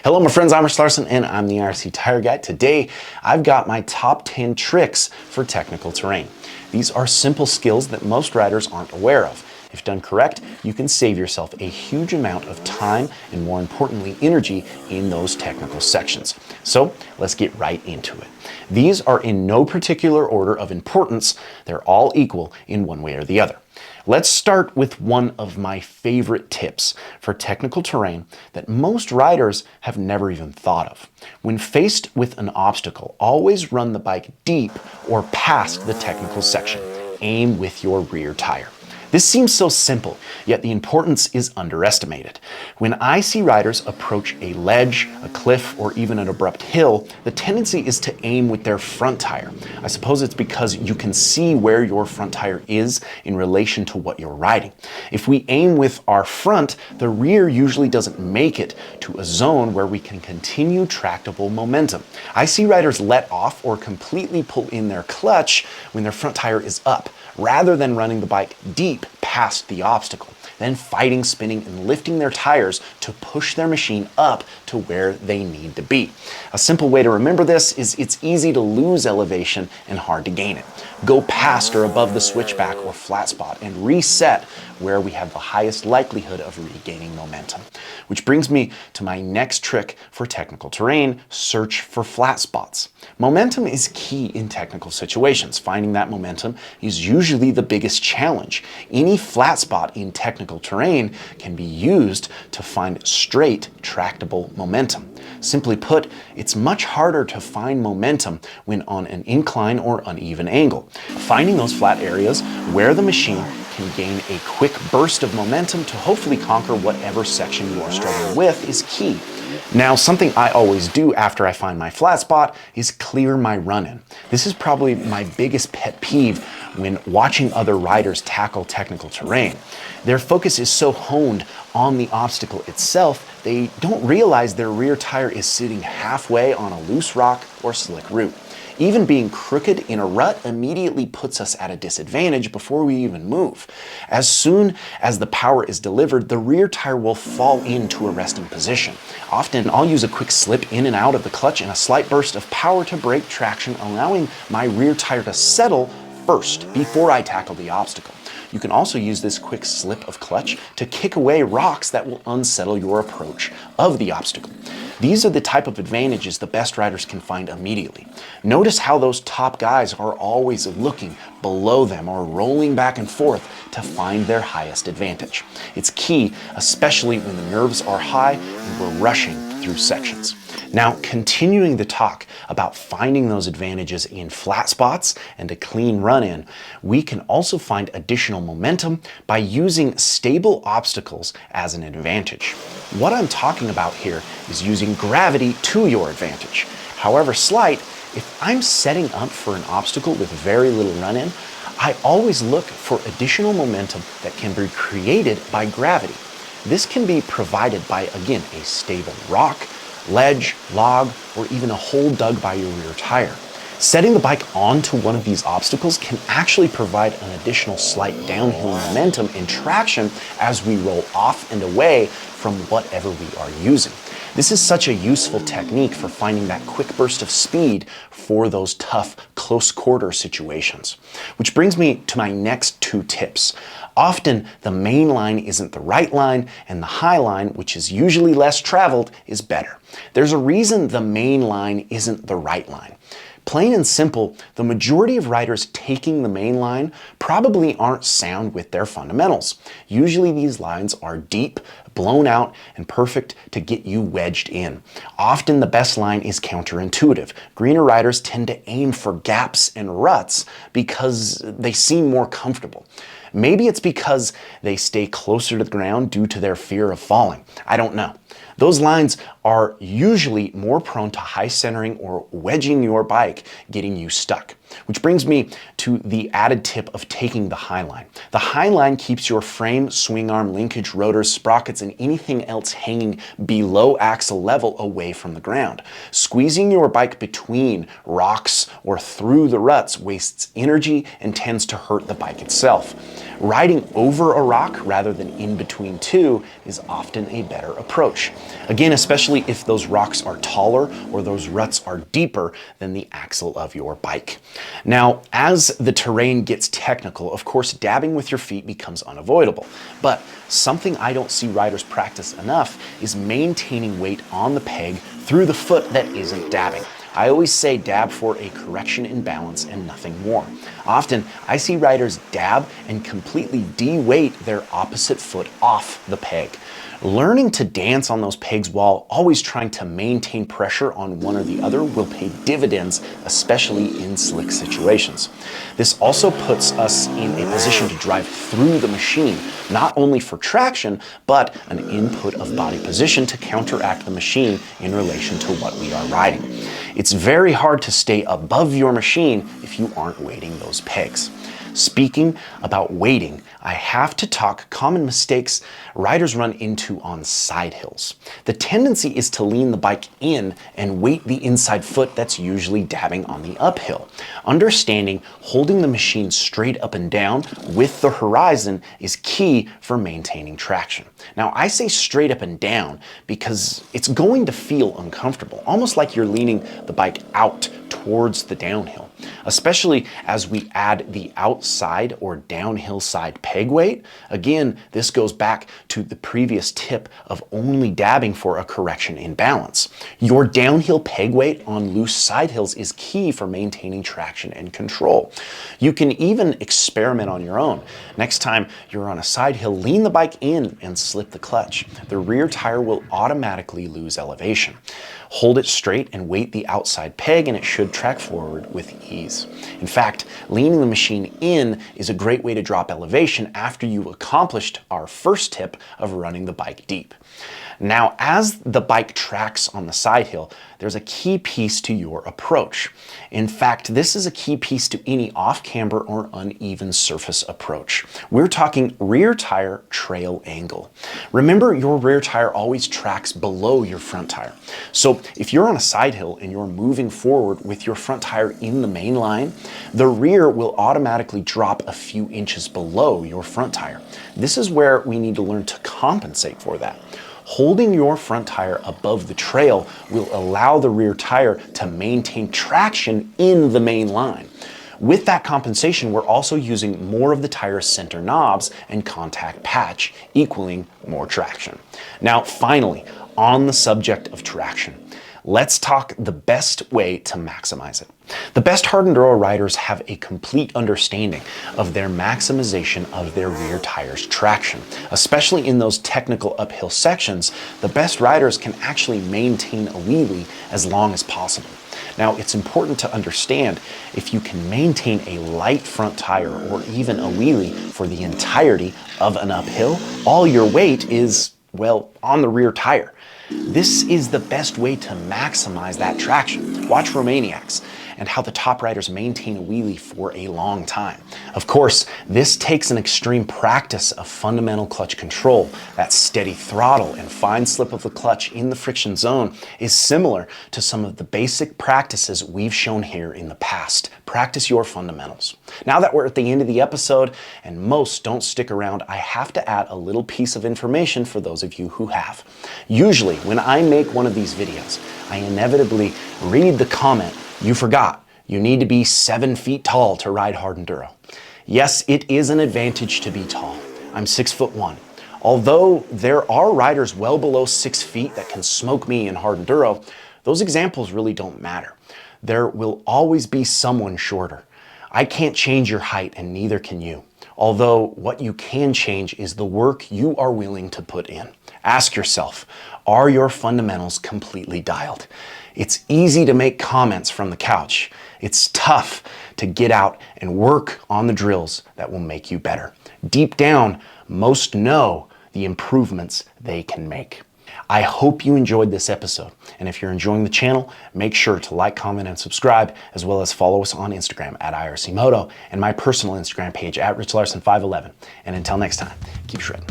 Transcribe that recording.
Hello my friends, I'm Rich Larson and I'm the IRC Tire Guy. Today I've got my top 10 tricks for technical terrain. These are simple skills that most riders aren't aware of. If done correct, you can save yourself a huge amount of time and, more importantly, energy in those technical sections. So let's get right into it. These are in no particular order of importance. They're all equal in one way or the other. Let's start with one of my favorite tips for technical terrain that most riders have never even thought of. When faced with an obstacle, always run the bike deep or past the technical section. Aim with your rear tire. This seems so simple, yet the importance is underestimated. When I see riders approach a ledge, a cliff, or even an abrupt hill, the tendency is to aim with their front tire. I suppose it's because you can see where your front tire is in relation to what you're riding. If we aim with our front, the rear usually doesn't make it to a zone where we can continue tractable momentum. I see riders let off or completely pull in their clutch when their front tire is up, rather than running the bike deep past the obstacle, then fighting, spinning, and lifting their tires to push their machine up to where they need to be. A simple way to remember this is it's easy to lose elevation and hard to gain it. Go past or above the switchback or flat spot and reset where we have the highest likelihood of regaining momentum. Which brings me to my next trick for technical terrain: search for flat spots. Momentum is key in technical situations. Finding that momentum is usually the biggest challenge. Any flat spot in technical terrain can be used to find straight, tractable momentum. Simply put, it's much harder to find momentum when on an incline or uneven angle. Finding those flat areas where the machine can gain a quick burst of momentum to hopefully conquer whatever section you are struggling with is key. Now, something I always do after I find my flat spot is clear my run-in. This is probably my biggest pet peeve when watching other riders tackle technical terrain. Their focus is so honed on the obstacle itself, they don't realize their rear tire is sitting halfway on a loose rock or slick route. Even being crooked in a rut immediately puts us at a disadvantage before we even move. As soon as the power is delivered, the rear tire will fall into a resting position. Often, I'll use a quick slip in and out of the clutch and a slight burst of power to break traction, allowing my rear tire to settle first before I tackle the obstacle. You can also use this quick slip of clutch to kick away rocks that will unsettle your approach of the obstacle. These are the type of advantages the best riders can find immediately. Notice how those top guys are always looking below them or rolling back and forth to find their highest advantage. It's key, especially when the nerves are high and we're rushing through sections. Now, continuing the talk about finding those advantages in flat spots and a clean run-in, we can also find additional momentum by using stable obstacles as an advantage. What I'm talking about here is using gravity to your advantage. However slight, if I'm setting up for an obstacle with very little run-in, I always look for additional momentum that can be created by gravity. This can be provided by, again, a stable rock, ledge, log, or even a hole dug by your rear tire. Setting the bike onto one of these obstacles can actually provide an additional slight downhill momentum and traction as we roll off and away from whatever we are using. This is such a useful technique for finding that quick burst of speed for those tough, close quarter situations. Which brings me to my next two tips. Often, the main line isn't the right line, and the high line, which is usually less traveled, is better. There's a reason the main line isn't the right line. Plain and simple, the majority of riders taking the main line probably aren't sound with their fundamentals. Usually these lines are deep, blown out, and perfect to get you wedged in. Often the best line is counterintuitive. Greener riders tend to aim for gaps and ruts because they seem more comfortable. Maybe it's because they stay closer to the ground due to their fear of falling. I don't know. Those lines are usually more prone to high centering or wedging your bike, getting you stuck. Which brings me to the added tip of taking the high line. The high line keeps your frame, swing arm, linkage, rotors, sprockets, and anything else hanging below axle level away from the ground. Squeezing your bike between rocks or through the ruts wastes energy and tends to hurt the bike itself. Riding over a rock rather than in between two is often a better approach. Again, especially if those rocks are taller or those ruts are deeper than the axle of your bike. Now, as the terrain gets technical, of course, dabbing with your feet becomes unavoidable. But something I don't see riders practice enough is maintaining weight on the peg through the foot that isn't dabbing. I always say dab for a correction in balance and nothing more. Often, I see riders dab and completely de-weight their opposite foot off the peg. Learning to dance on those pegs while always trying to maintain pressure on one or the other will pay dividends, especially in slick situations. This also puts us in a position to drive through the machine, not only for traction, but an input of body position to counteract the machine in relation to what we are riding. It's very hard to stay above your machine if you aren't weighting those pegs. Speaking about weighting, I have to talk common mistakes riders run into on side hills. The tendency is to lean the bike in and weight the inside foot that's usually dabbing on the uphill. Understanding holding the machine straight up and down with the horizon is key for maintaining traction. Now, I say straight up and down because it's going to feel uncomfortable, almost like you're leaning the bike out towards the downhill, especially as we add the outside or downhill side peg weight. Again, this goes back to the previous tip of only dabbing for a correction in balance. Your downhill peg weight on loose side hills is key for maintaining traction and control. You can even experiment on your own. Next time you're on a side hill, lean the bike in and slip the clutch. The rear tire will automatically lose elevation. Hold it straight and weight the outside peg and it should track forward with ease. In fact, leaning the machine in is a great way to drop elevation after you've accomplished our first tip of running the bike deep. Now, as the bike tracks on the side hill, there's a key piece to your approach. In fact, this is a key piece to any off-camber or uneven surface approach. We're talking rear tire trail angle. Remember, your rear tire always tracks below your front tire. So if you're on a side hill and you're moving forward with your front tire in the main line, the rear will automatically drop a few inches below your front tire. This is where we need to learn to compensate for that. Holding your front tire above the trail will allow the rear tire to maintain traction in the main line. With that compensation, we're also using more of the tire's center knobs and contact patch, equaling more traction. Now, finally, on the subject of traction, let's talk the best way to maximize it. The best hard enduro riders have a complete understanding of their maximization of their rear tire's traction. Especially in those technical uphill sections, the best riders can actually maintain a wheelie as long as possible. Now, it's important to understand if you can maintain a light front tire or even a wheelie for the entirety of an uphill, all your weight is, well, on the rear tire. This is the best way to maximize that traction. Watch Romaniacs and how the top riders maintain a wheelie for a long time. Of course, this takes an extreme practice of fundamental clutch control. That steady throttle and fine slip of the clutch in the friction zone is similar to some of the basic practices we've shown here in the past. Practice your fundamentals. Now that we're at the end of the episode, and most don't stick around, I have to add a little piece of information for those of you who have. Usually, when I make one of these videos, I inevitably read the comment, "You forgot, you need to be 7 feet tall to ride hard enduro." Yes, it is an advantage to be tall. I'm 6'1". Although there are riders well below 6 feet that can smoke me in hard enduro, those examples really don't matter. There will always be someone shorter. I can't change your height and neither can you. Although what you can change is the work you are willing to put in. Ask yourself, are your fundamentals completely dialed? It's easy to make comments from the couch. It's tough to get out and work on the drills that will make you better. Deep down, most know the improvements they can make. I hope you enjoyed this episode, and if you're enjoying the channel, make sure to like, comment, and subscribe, as well as follow us on Instagram at IRC Moto and my personal Instagram page at RichLarson511. And until next time, keep shredding.